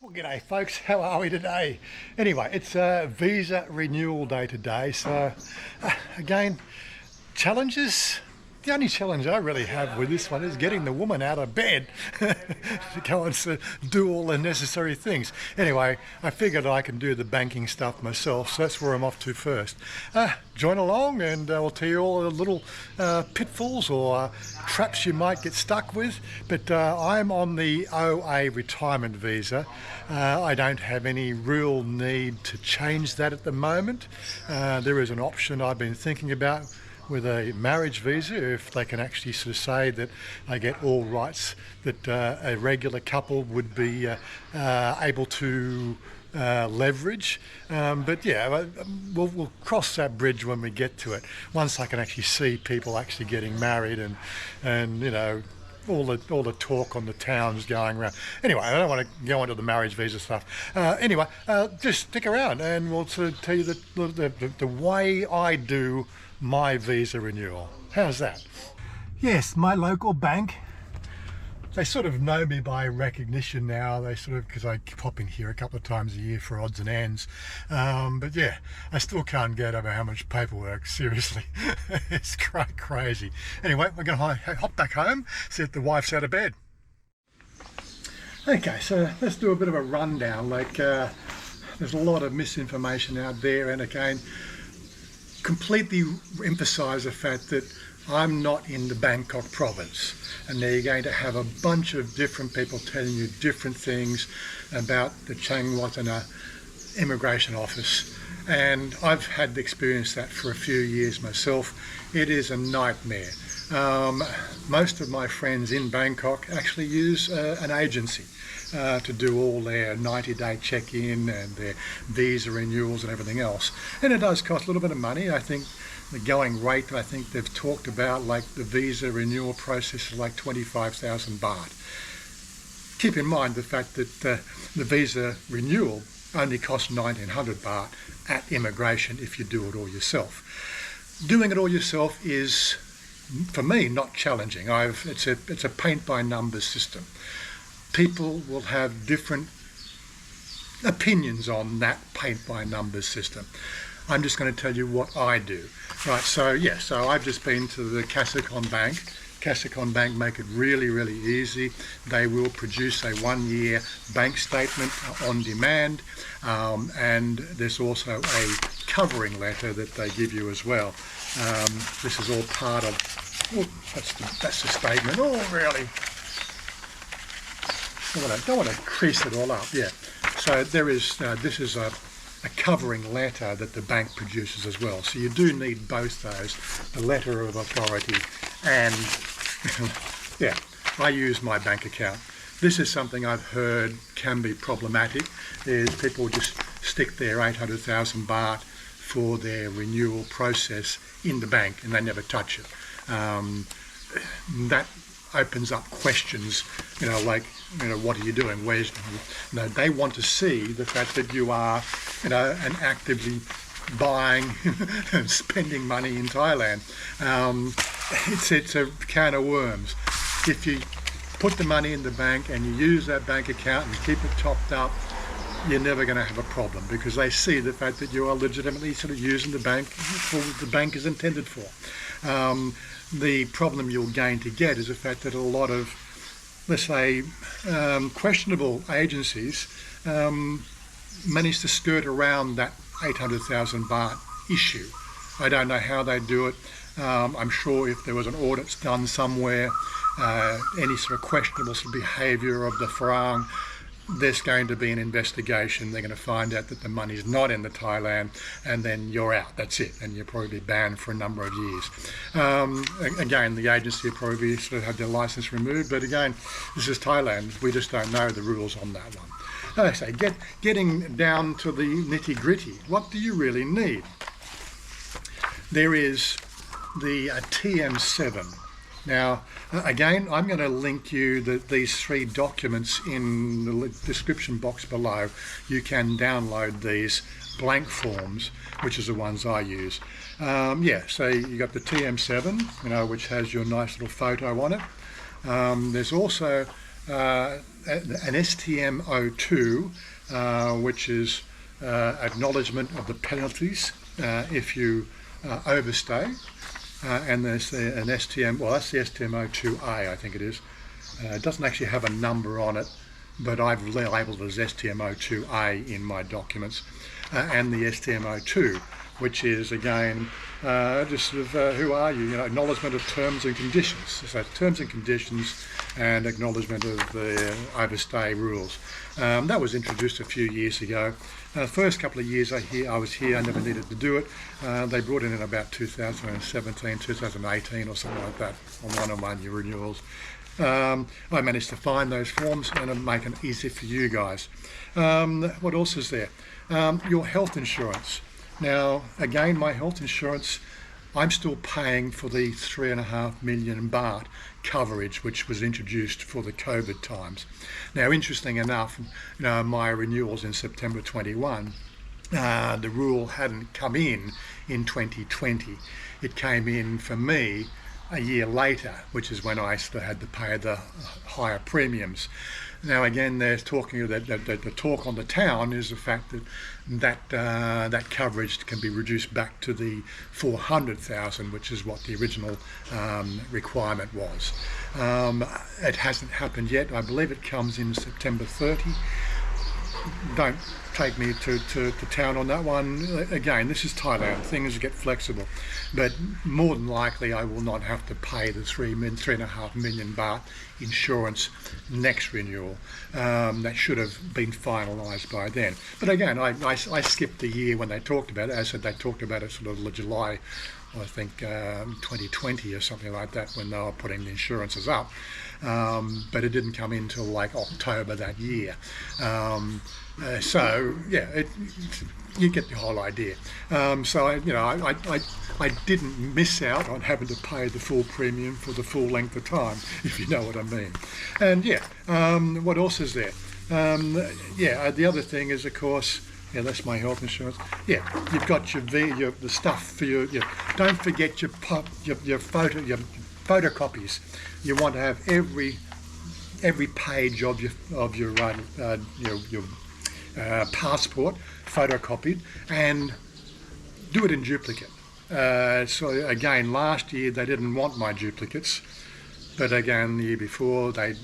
Well, g'day folks, how are we today? Anyway, it's visa renewal day today, so again, challenges. The only challenge I really have with this one is getting the woman out of bed to go and do all the necessary things. Anyway, I figured I can do the banking stuff myself, so that's where I'm off to first. Join along and I'll tell you all the little pitfalls or traps you might get stuck with. But I'm on the OA retirement visa. I don't have any real need to change that at the moment. There is an option I've been thinking about with a marriage visa, if they can actually sort of say that they get all rights that a regular couple would be able to leverage. But yeah, we'll cross that bridge when we get to it. Once I can actually see people actually getting married and you know, all the talk on the towns going around. Anyway, I don't want to go into the marriage visa stuff. Anyway, just stick around and we'll sort of tell you the way I do my visa renewal. How's that? Yes, my local bank, they sort of know me by recognition now. They sort of, because I pop in here a couple of times a year for odds and ends. But yeah, I still can't get over how much paperwork, seriously. It's crazy. Anyway, we're going to hop back home, see if the wife's out of bed. Okay, so let's do a bit of a rundown. Like, there's a lot of misinformation out there, and again, completely emphasise the fact that I'm not in the Bangkok province, and they're going to have a bunch of different people telling you different things about the Chiang Watana immigration office, and I've had experienced that for a few years myself. It is a nightmare. Most of my friends in Bangkok actually use an agency to do all their 90-day check-in and their visa renewals and everything else. And it does cost a little bit of money. I think the going rate, I think they've talked about, like the visa renewal process is like 25,000 baht. Keep in mind the fact that the visa renewal only costs 1,900 baht at immigration if you do it all yourself. Doing it all yourself is, for me, not challenging. It's a paint by numbers system. People will have different opinions on that paint by numbers system. I'm just going to tell you what I do. Right, so yeah, so I've just been to the Kasakon Bank. Kasakon Bank make it really, really easy. They will produce a 1-year bank statement on demand, and there's also a covering letter that they give you as well. This is all part of, oh, that's the statement. Oh, really? Don't want to crease it all up, yeah. So there is, this is a covering letter that the bank produces as well. So you do need both those, the letter of authority and, yeah, I use my bank account. This is something I've heard can be problematic, is people just stick their 800,000 baht for their renewal process in the bank and they never touch it. That opens up questions, you know, like, you know, what are you doing? Where's, you know, they want to see the fact that you are, you know, and actively buying and spending money in Thailand. It's a can of worms. If you put the money in the bank and you use that bank account and keep it topped up, you're never going to have a problem because they see the fact that you are legitimately sort of using the bank for what the bank is intended for. The problem you're going to get is the fact that a lot of, let's say, questionable agencies manage to skirt around that 800,000 baht issue. I don't know how they do it. I'm sure if there was an audit done somewhere, any sort of questionable sort of behaviour of the Farang, there's going to be an investigation. They're going to find out that the money's not in the Thailand, and then you're out. That's it, and you'll probably be banned for a number of years. Again, the agency will probably sort of have their license removed, but again, this is Thailand. We just don't know the rules on that one. Like I say, getting down to the nitty-gritty, what do you really need? There is the TM7. Now, again, I'm going to link you these 3 documents in the description box below. You can download these blank forms, which is the ones I use. Yeah, so you got the TM7, you know, which has your nice little photo on it. There's also an STM02, which is acknowledgement of the penalties if you overstay. And there's an STM, well, that's the STM02A, I think it is. It doesn't actually have a number on it, but I've labelled it as STM02A in my documents. And the STM02, which is, again, just sort of who are you? Acknowledgement of terms and conditions. So terms and conditions and acknowledgement of the overstay rules. That was introduced a few years ago. The first couple of years I was here, I never needed to do it. They brought it in about 2017, 2018 or something like that on one-on-one renewals. I managed to find those forms and make it easy for you guys. What else is there? Your health insurance. Now, again, my health insurance, I'm still paying for the 3.5 million baht coverage which was introduced for the COVID times. Now, interesting enough, my renewals in September 21, the rule hadn't come in 2020. It came in for me a year later, which is when I still had to pay the higher premiums. Now again, there's talking that the talk on the town is the fact that coverage can be reduced back to the 400,000, which is what the original requirement was. It hasn't happened yet. I believe it comes in September 30. Don't take me to town on that one. Again, this is Thailand. Things get flexible, but more than likely I will not have to pay the 3.5 million baht insurance next renewal. That should have been finalised by then. But again, I skipped the year when they talked about it. As I said, they talked about it sort of July, I think 2020 or something like that, when they were putting the insurances up. But it didn't come in till like October that year. So yeah, you get the whole idea. So I didn't miss out on having to pay the full premium for the full length of time, if you know what I mean. And yeah, what else is there? The other thing is, of course, that's my health insurance. Yeah, you've got the stuff for your. Don't forget your photocopies. You want to have every page of your passport photocopied, and do it in duplicate. So again, last year they didn't want my duplicates, but again the year before they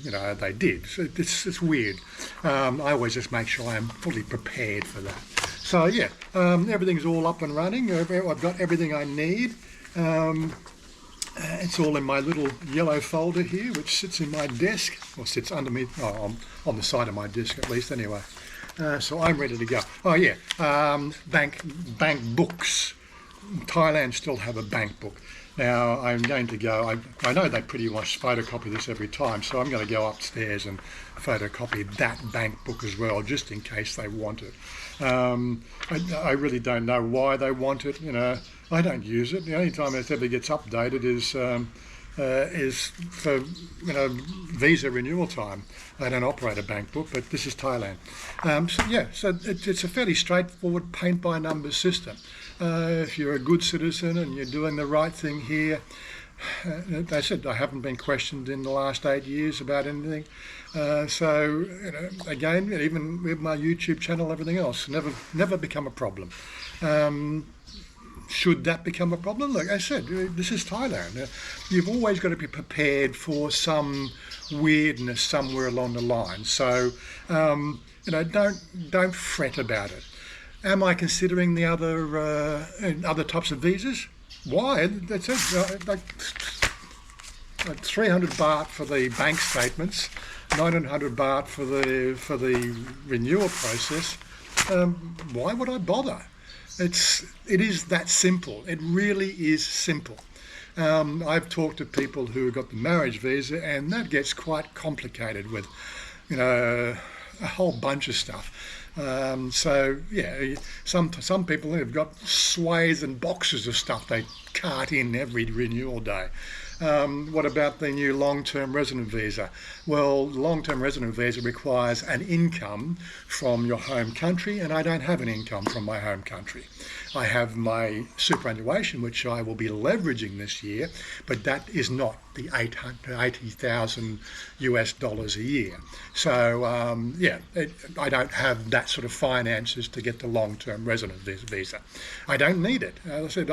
did. So it's weird. I always just make sure I'm fully prepared for that. So yeah, everything's all up and running. I've got everything I need. It's all in my little yellow folder here, which sits in my desk, or sits underneath, on the side of my desk at least anyway. So I'm ready to go. Oh yeah, bank books. Thailand still have a bank book. Now I'm going to go, I know they pretty much photocopy this every time, so I'm going to go upstairs and photocopy that bank book as well, just in case they want it. I really don't know why they want it. I don't use it. The only time it ever gets updated is for visa renewal time. They don't operate a bank book, but this is Thailand. So it's a fairly straightforward paint by numbers system. If you're a good citizen and you're doing the right thing here, they said I haven't been questioned in the last 8 years about anything. So again, even with my YouTube channel, everything else, never become a problem. Should that become a problem? Like I said, this is Thailand. You've always got to be prepared for some weirdness somewhere along the line. So don't fret about it. Am I considering the other types of visas? Why? That's it. Like 300 baht for the bank statements, 900 baht for the renewal process. Why would I bother? It is that simple. It really is simple. I've talked to people who got the marriage visa, and that gets quite complicated with, a whole bunch of stuff. So yeah, some people have got swathes and boxes of stuff they cart in every renewal day. What about the new long-term resident visa? Well, long-term resident visa requires an income from your home country, and I don't have an income from my home country. I have my superannuation, which I will be leveraging this year, but that is not the $80,000 US dollars a year. So I don't have that sort of finances to get the long-term resident visa. I don't need it. As I said,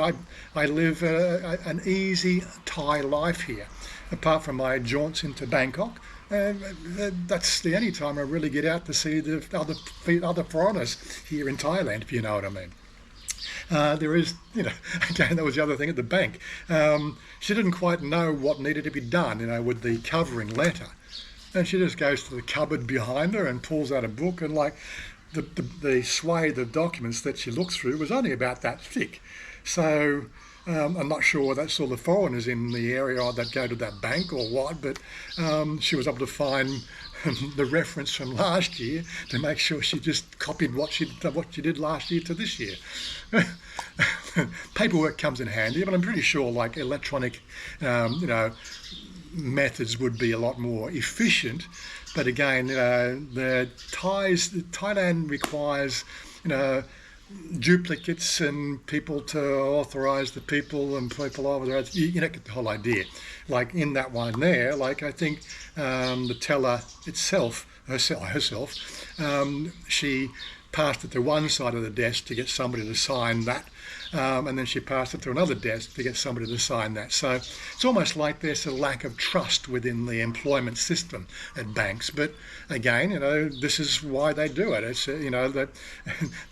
I live an easy Thai life here. Apart from my jaunts into Bangkok, that's the only time I really get out to see the other foreigners here in Thailand, if you know what I mean. There is, again, that was the other thing at the bank. She didn't quite know what needed to be done, with the covering letter. And she just goes to the cupboard behind her and pulls out a book, and like the swathe of documents that she looked through was only about that thick. So I'm not sure that's all the foreigners in the area that go to that bank or what, but she was able to find the reference from last year to make sure she just copied what she did last year to this year. Paperwork comes in handy, but I'm pretty sure like electronic, methods would be a lot more efficient. But again, Thailand requires, duplicates and people to authorise the people and people authorise. You don't get the whole idea. Like in that one there, like I think the teller herself, she passed it to one side of the desk to get somebody to sign that, and then she passed it to another desk to get somebody to sign that. So it's almost like there's a lack of trust within the employment system at banks. But again, this is why they do it. It's that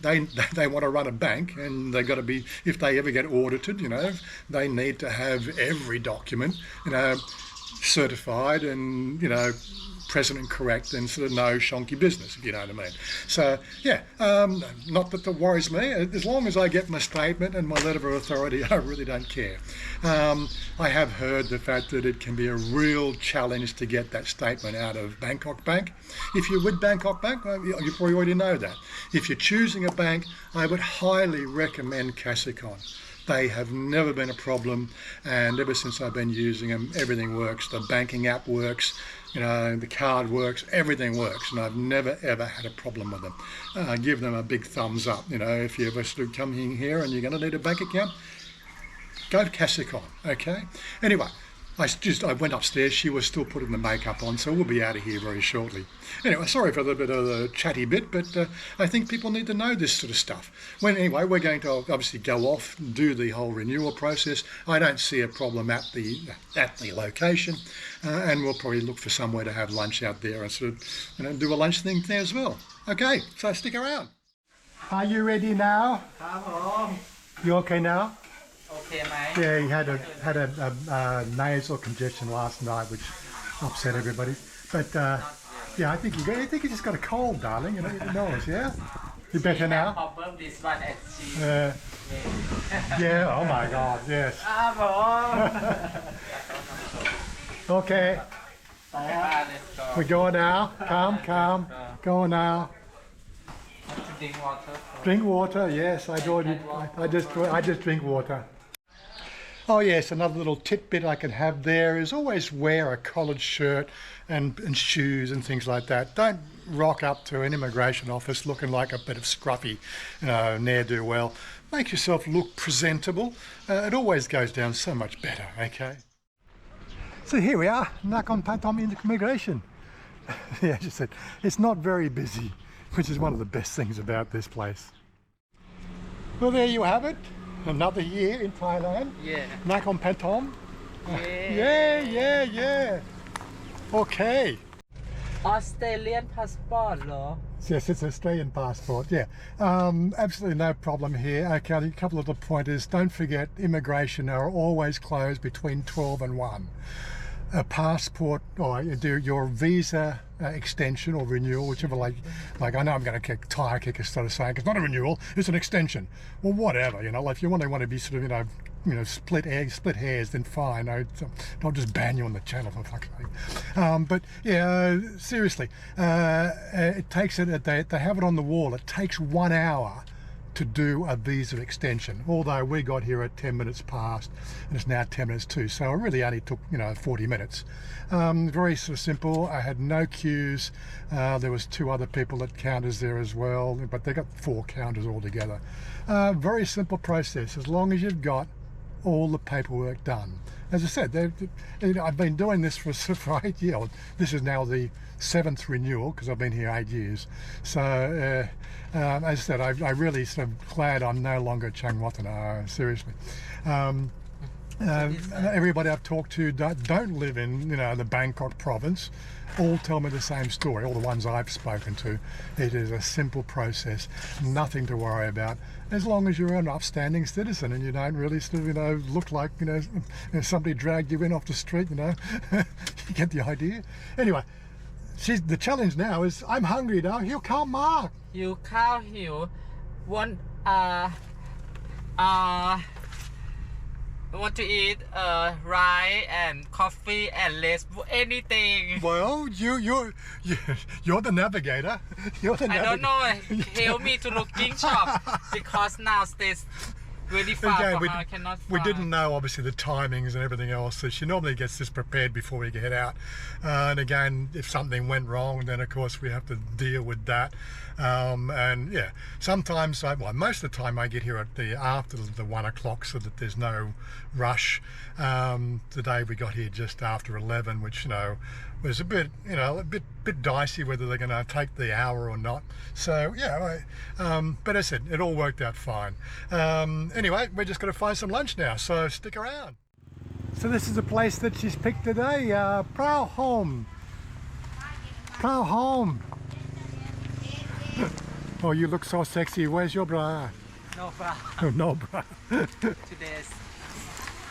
they want to run a bank, and they've got to be, if they ever get audited, they need to have every document, certified and present and correct, and sort of no shonky business, if you know what I mean. So not that that worries me. As long as I get my statement and my letter of authority, I really don't care. I have heard the fact that it can be a real challenge to get that statement out of Bangkok Bank. If you're with Bangkok Bank, you probably already know that. If you're choosing a bank, I would highly recommend Kasicon. They have never been a problem, and ever since I've been using them, everything works. The banking app works, the card works, everything works, and I've never ever had a problem with them. I give them a big thumbs up. If you ever sort of come in here and you're going to need a bank account, go to Kasicon, okay? Anyway, I went upstairs. She was still putting the makeup on, so we'll be out of here very shortly. Anyway, sorry for the bit of the chatty bit, but I think people need to know this sort of stuff. Anyway, we're going to obviously go off and do the whole renewal process. I don't see a problem at the location, and we'll probably look for somewhere to have lunch out there and sort of do a lunch thing there as well. Okay, so stick around. Are you ready now? You okay now? Okay, mate. Yeah, he had a nasal congestion last night, which upset everybody. But I think you just got a cold, darling. Your nose, yeah. You better now? Problem this one at she. Yeah. Oh my God. Yes. Okay. Let's go. We're going now. Calm. Go now. Drink water. Drink water. Yes, I just drink water. Oh yes, another little tidbit I can have there is always wear a collared shirt and shoes and things like that. Don't rock up to an immigration office looking like a bit of scruffy, ne'er-do-well. Make yourself look presentable. It always goes down so much better, okay? So here we are, Nakhon Pathom Immigration. Yeah, as I said, it's not very busy, which is one of the best things about this place. Well, there you have it. Another year in Thailand. Yeah. Nakhon Pathom. Yeah. Yeah. Okay. Australian passport, no? Yes, it's an Australian passport, yeah. Absolutely no problem here. Okay, a couple of the pointers. Don't forget, immigration are always closed between 12 and 1. A passport or your visa extension or renewal, whichever, like I know I'm going to tire kick instead of saying it's not a renewal, it's an extension. Well, whatever, like if you want to be sort of split hairs, then fine. I'll just ban you on the channel for fuck's sake. But yeah, seriously, it takes they have it on the wall. It takes 1 hour to do a visa extension, although we got here at 10 minutes past and it's now 10 minutes to, so it really only took 40 minutes. Very sort of simple. I had no queues. There was 2 other people at counters there as well, but they got 4 counters altogether. Very simple process, as long as you've got all the paperwork done. As I said, I've been doing this for 8 years. This is now the 7th renewal because I've been here 8 years. So as I said, I really sort of glad I'm no longer Changwatana, seriously. Everybody I've talked to don't live in the Bangkok province. All tell me the same story, all the ones I've spoken to. It is a simple process, nothing to worry about, as long as you're an upstanding citizen and you don't really sort of, look like, somebody dragged you in off the street, You get the idea? Anyway, the challenge now is, I'm hungry now, hiu khao mak. Hiu khao hiu. Want to eat rice and coffee and less anything. Well, you're the navigator. You're the I don't know. Help me to looking shop because now stays really far from how I cannot find. We didn't know obviously the timings and everything else, so she normally gets this prepared before we head out. And again, if something went wrong, then of course we have to deal with that. And yeah, sometimes most of the time I get here after the 1 o'clock so that there's no rush. Today we got here just after 11, which was a bit dicey whether they're going to take the hour or not. So yeah, but as I said, it all worked out fine. Anyway, we're just going to find some lunch now, so stick around. So this is the place that she's picked today, Prao Home. Prao Home. Oh, you look so sexy. Where's your bra? No bra. Oh, no bra. Today's.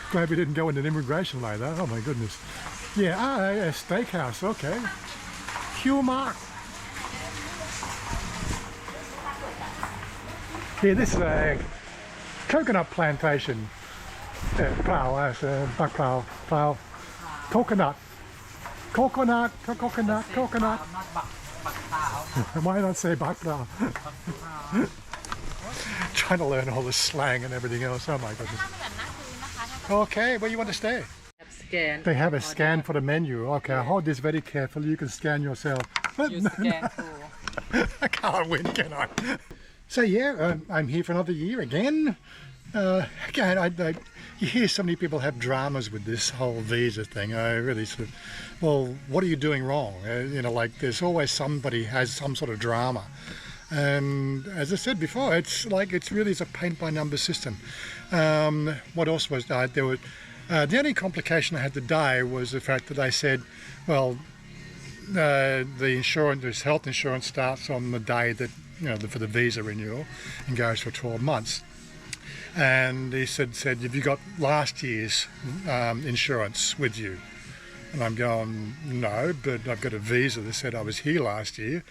Glad we didn't go in an immigration like that. Oh my goodness. Yeah, a steakhouse. Okay. Hugh Mark. Yeah, this is a coconut plantation. Plow. Coconut. Coconut. Why not say bak plow? Trying to learn all the slang and everything else. Oh my goodness. Okay, where you want to stay? Scan. They have a scan for the menu. Okay, hold this very carefully. You can scan yourself. You scan too. I can't win, can I? So yeah, I'm here for another year again. Again, you hear so many people have dramas with this whole visa thing. I really sort of, well, what are you doing wrong? Like there's always somebody has some sort of drama. And as I said before, it's really a paint by number system. What else was there? The only complication I had today was the fact that they said, well, this health insurance starts on the day that for the visa renewal and goes for 12 months. And he said, have you got last year's insurance with you? And I'm going, no, but I've got a visa that said I was here last year.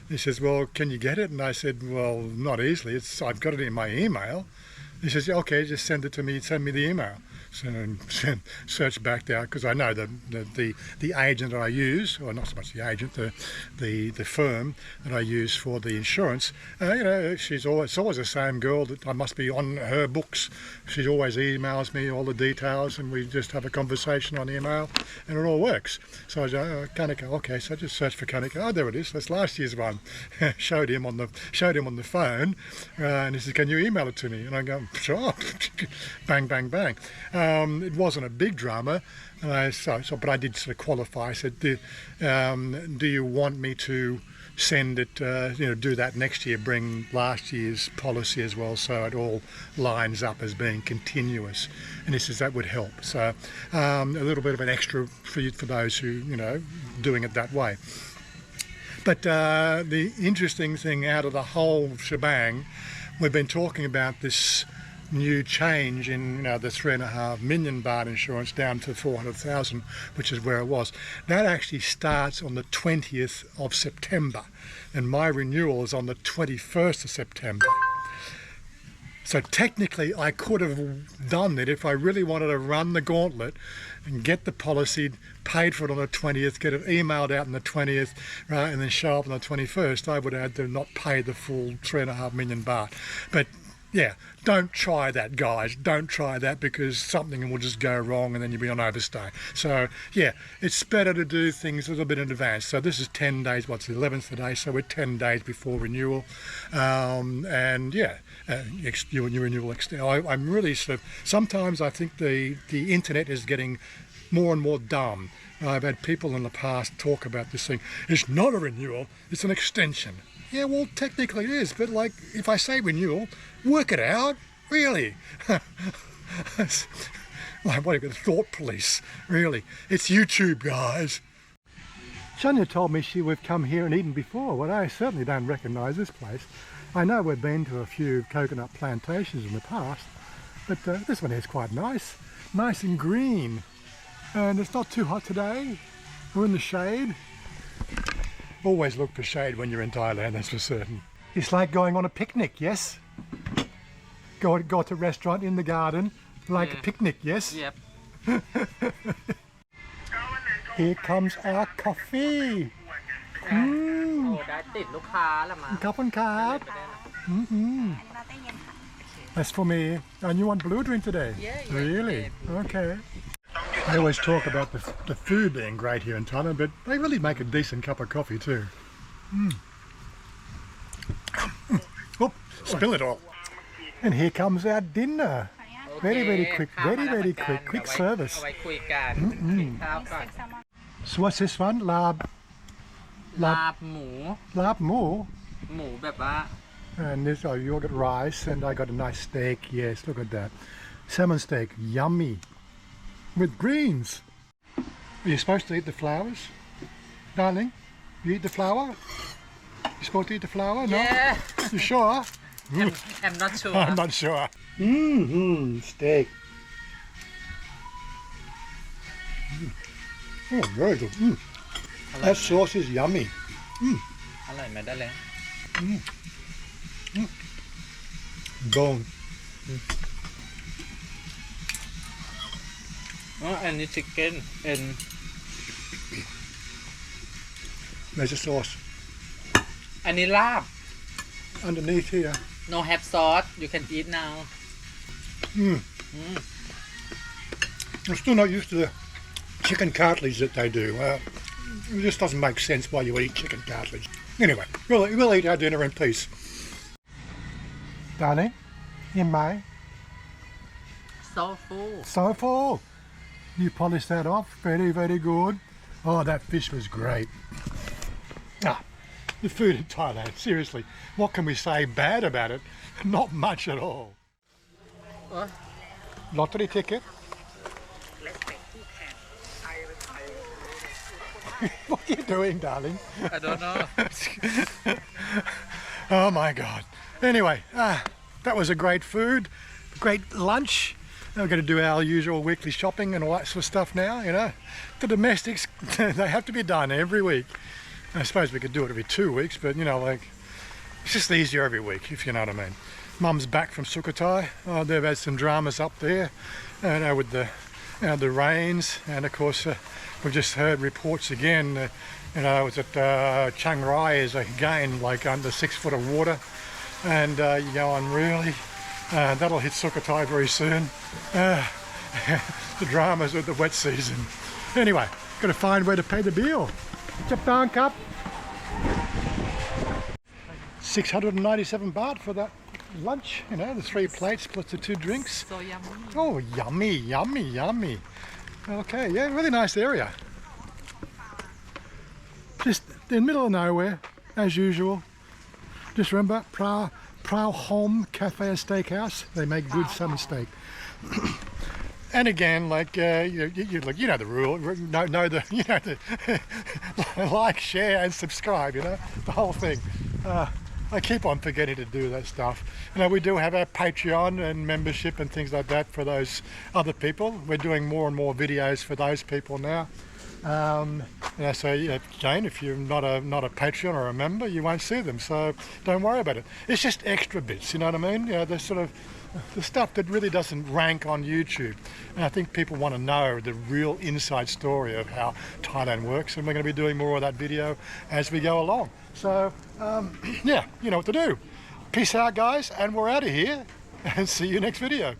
He says, well, can you get it? And I said, well, not easily. I've got it in my email. He says, okay, just send it to me. Send me the email. So search back there because I know the agent that I use, or not so much the agent, the firm that I use for the insurance. It's always the same girl that I must be on her books. She always emails me all the details, and we just have a conversation on email, and it all works. So I go, Kanika, okay. So I just searched for Kanika. Oh, there it is. That's last year's one. showed him on the phone, and he said, "Can you email it to me?" And I go, "Sure." Bang, bang, bang. It wasn't a big drama, but I did sort of qualify. I said, do you want me to send it, do that next year, bring last year's policy as well, so it all lines up as being continuous? And he says that would help. So a little bit of an extra for those who, doing it that way. But the interesting thing out of the whole shebang, we've been talking about this new change in the 3.5 million baht insurance down to 400,000, which is where it was. That actually starts on the 20th of September, and my renewal is on the 21st of September. So technically I could have done it if I really wanted to run the gauntlet and get the policy, paid for it on the 20th, get it emailed out on the 20th, right, and then show up on the 21st. I would have had to not pay the full 3.5 million baht. But yeah, don't try that, guys. Don't try that, because something will just go wrong and then you'll be on overstay. So yeah, it's better to do things a little bit in advance. So this is 10 days, what's the 11th today? So we're 10 days before renewal. And yeah, your renewal. I'm really sort of, sometimes I think the internet is getting more and more dumb. I've had people in the past talk about this thing. It's not a renewal, it's an extension. Yeah, well, technically it is, but like, if I say renewal, work it out, really. Like, what, the thought police, really. It's YouTube, guys. Shania told me we've come here and eaten before. Well, I certainly don't recognise this place. I know we've been to a few coconut plantations in the past, but this one is quite nice. Nice and green. And it's not too hot today. We're in the shade. Always look for shade when you're in Thailand, that's for certain. It's like going on a picnic, yes? Go to a restaurant in the garden, like a picnic, yes? Yep. Here comes our coffee. โอ้ได้ติดลูกค้าละมา ขอบคุณครับ That's for me. And you want blue drink today? Yeah. Really? Okay. They always talk about the food being great here in Thailand, but they really make a decent cup of coffee too. Oh, spill it all. And here comes our dinner. Very, very quick, very quick, quick service. เอาไว้คุยกันกินข้าวก่อน So what's this one? Lab ลาบหมู mo. หมูแบบว่า And this, oh, you got rice, and I got a nice steak. Yes, look at that. Salmon steak, yummy. With greens. Are you supposed to eat the flowers? Darling, you eat the flower? You supposed to eat the flower? No? Yeah. You sure? I'm not sure I'm not sure. Steak. Oh, very good. That sauce is yummy. อร่อยไหมได้เลย Bone. อ๋ออันนี้ชิคเก้นเป็น There's a sauce อันนี้ลาบ underneath here. no have sauce you can eat now I'm still not used to the chicken cartilage that they do. It just doesn't make sense why you eat chicken cartilage. Anyway, we'll eat our dinner in peace. Darling, in May. so full So full. You polished that off. Very, very good. Oh, that fish was great. The food in Thailand, seriously. What can we say bad about it? Not much at all. What? Lottery ticket. What are you doing, darling? I don't know Oh my God. Anyway, that was a great food, great lunch. Now we're going to do our usual weekly shopping and all that sort of stuff now, you know. The domestics, they have to be done every week. I suppose we could do it every 2 weeks, but you know, like, it's just easier every week, if you know what I mean. Mum's back from Sukhothai. Oh, they've had some dramas up there, with the rains, and of course we've just heard reports again. It's at Chiang Rai is again like under 6 foot of water, and you go on really. That'll hit Sukhothai very soon. The dramas of the wet season. Anyway, got to find where to pay the bill. Japan Cup. 697 baht for that lunch, you know, the 3 plates plus the 2 drinks. so yummy Oh, yummy, yummy, yummy. Okay, yeah, really nice area. Just in the middle of nowhere, as usual. Just remember, Prao Home Cafe and Steakhouse. They make good salmon steak. And again, like you know the rule. Like, share, and subscribe. You know the whole thing. I keep on forgetting to do that stuff. You know, we do have our Patreon and membership and things like that for those other people. We're doing more and more videos for those people now. So again, if you're not a Patreon or a member, you won't see them. So don't worry about it. It's just extra bits, you know what I mean? The sort of the stuff that really doesn't rank on YouTube. And I think people want to know the real inside story of how Thailand works, and we're going to be doing more of that video as we go along. So yeah, you know what to do. Peace out, guys, and we're out of here, and see you next video.